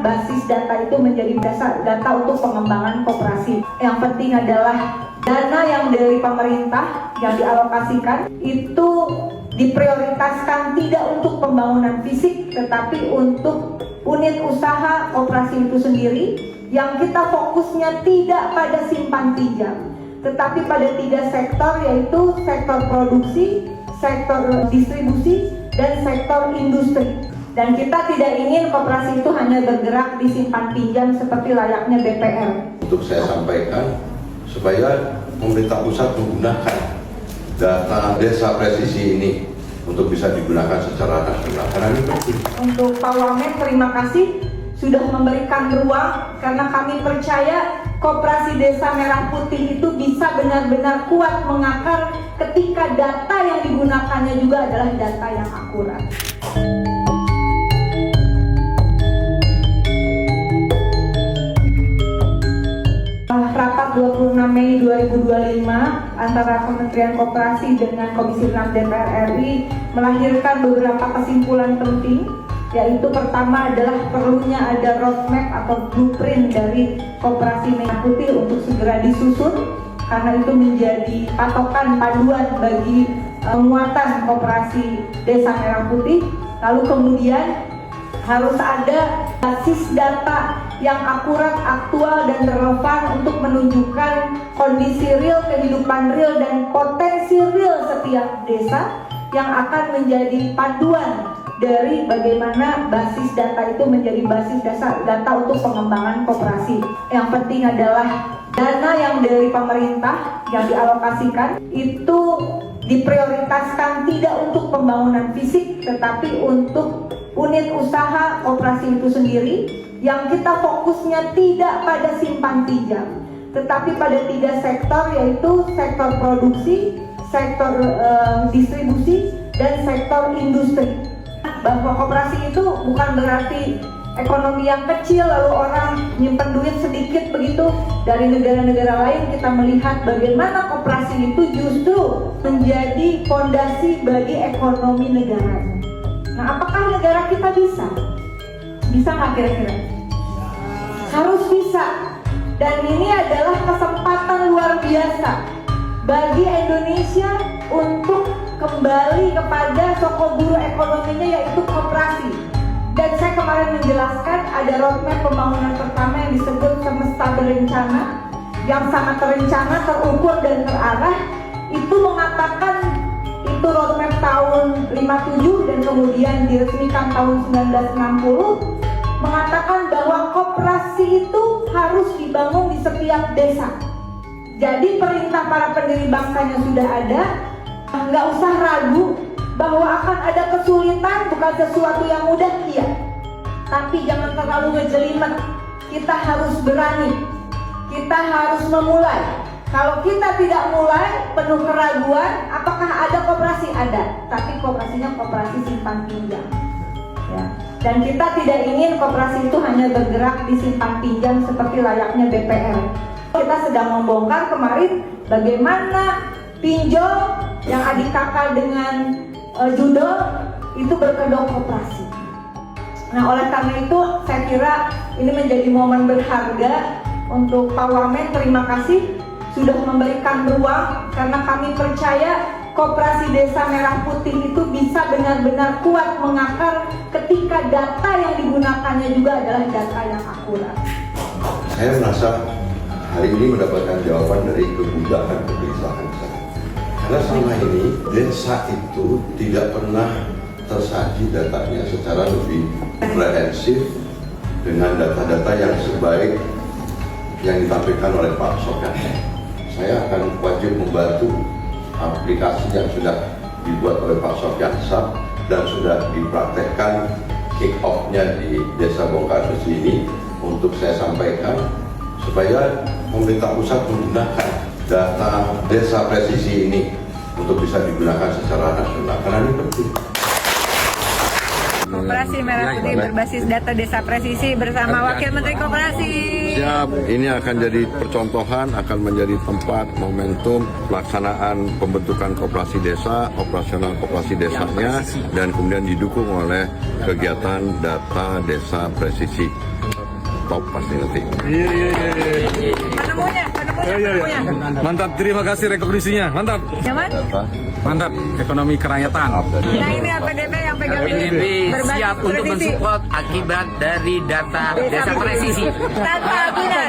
basis data itu menjadi dasar data untuk pengembangan koperasi. Yang penting adalah dana yang dari pemerintah yang dialokasikan itu diprioritaskan tidak untuk pembangunan fisik, tetapi untuk unit usaha koperasi itu sendiri, yang kita fokusnya tidak pada simpan pinjam, tetapi pada 3 sektor, yaitu sektor produksi, sektor distribusi, dan sektor industri. Dan kita tidak ingin koperasi itu hanya bergerak di simpan pinjam seperti layaknya BPR. Untuk saya sampaikan, supaya pemerintah pusat menggunakan data desa presisi ini untuk bisa digunakan secara nasional. Karena ini penting. Untuk Pak Wamen, terima kasih sudah memberikan ruang, karena kami percaya Koperasi Desa Merah Putih itu bisa benar-benar kuat mengakar ketika data yang digunakannya juga adalah data yang akurat. Rapat 26 Mei 2025 antara Kementerian Koperasi dengan Komisi 6 DPR RI melahirkan beberapa kesimpulan penting, yaitu pertama adalah perlunya ada roadmap atau blueprint dari Koperasi Merah Putih untuk segera disusun, karena itu menjadi patokan panduan bagi penguatan Koperasi Desa Merah Putih. Lalu kemudian harus ada basis data yang akurat, aktual, dan relevan untuk menunjukkan kondisi real, kehidupan real, dan potensi real setiap desa yang akan menjadi panduan dari bagaimana basis data itu menjadi basis dasar data untuk pengembangan koperasi. Yang penting adalah dana yang dari pemerintah yang dialokasikan itu diprioritaskan tidak untuk pembangunan fisik, tetapi untuk unit usaha koperasi itu sendiri, yang kita fokusnya tidak pada simpan pinjam, tetapi pada 3 sektor, yaitu sektor produksi, sektor distribusi, dan sektor industri. Bahwa koperasi itu bukan berarti ekonomi yang kecil lalu orang nyimpen duit sedikit begitu. Dari negara-negara lain kita melihat bagaimana koperasi itu justru menjadi fondasi bagi ekonomi negaranya. Nah, apakah negara kita bisa? Bisa nggak kira-kira? Harus bisa. Dan ini adalah kesempatan luar biasa bagi Indonesia untuk kembali kepada sokoguru ekonominya, yaitu koperasi. Dan saya kemarin menjelaskan ada roadmap pembangunan pertama yang disebut Semesta Berencana, yang sangat terencana, terukur, dan terarah. Itu mengatakan itu roadmap tahun 57 dan kemudian diresmikan tahun 1960, mengatakan bahwa koperasi itu harus dibangun di setiap desa. Jadi perintah para pendiri bangsanya sudah ada, nggak usah ragu bahwa akan ada kesulitan, bukan sesuatu yang mudah, iya. Tapi jangan terlalu ngejelimet, kita harus berani, kita harus memulai. Kalau kita tidak mulai, penuh keraguan, apakah ada koperasi? Ada, tapi koperasinya koperasi simpan pinjam. Ya. Dan kita tidak ingin koperasi itu hanya bergerak di simpan pinjam seperti layaknya BPR. Kita sedang membongkar kemarin bagaimana pinjol yang adik kakak dengan judol itu berkedok koperasi. Nah, oleh karena itu saya kira ini menjadi momen berharga untuk Pak Wamen. Terima kasih sudah memberikan ruang, karena kami percaya Koperasi Desa Merah Putih itu bisa benar-benar kuat mengakar ketika data yang digunakannya juga adalah data yang akurat. Saya merasa hari ini mendapatkan jawaban dari kegundahan kegelisahan saya. Karena selama ini desa itu tidak pernah tersaji datanya secara lebih komprehensif dengan data-data yang sebaik yang ditampilkan oleh Pak Sofyan. Saya akan wajib membantu aplikasi yang sudah dibuat oleh Pak Sofyan dan sudah dipraktekkan kick off-nya di Desa Bongkar Besi ini untuk saya sampaikan supaya pemerintah pusat menggunakan data desa presisi ini untuk bisa digunakan secara nasional. Karena ini penting. Koperasi Merah Putih berbasis data desa presisi bersama Wakil Menteri Koperasi. Siap, ini akan jadi percontohan, akan menjadi tempat momentum pelaksanaan pembentukan koperasi desa, operasional koperasi desanya, dan kemudian didukung oleh kegiatan data desa presisi. top pasti nanti. Penemunya. Mantap, terima kasih rekognisinya. Mantap. Nyaman? Mantap, ekonomi kerakyatan. Nah ini APDB yang pegang APDB berbasis siap untuk presisi. mensupport akibat dari data desa presisi. Tanpa agunan.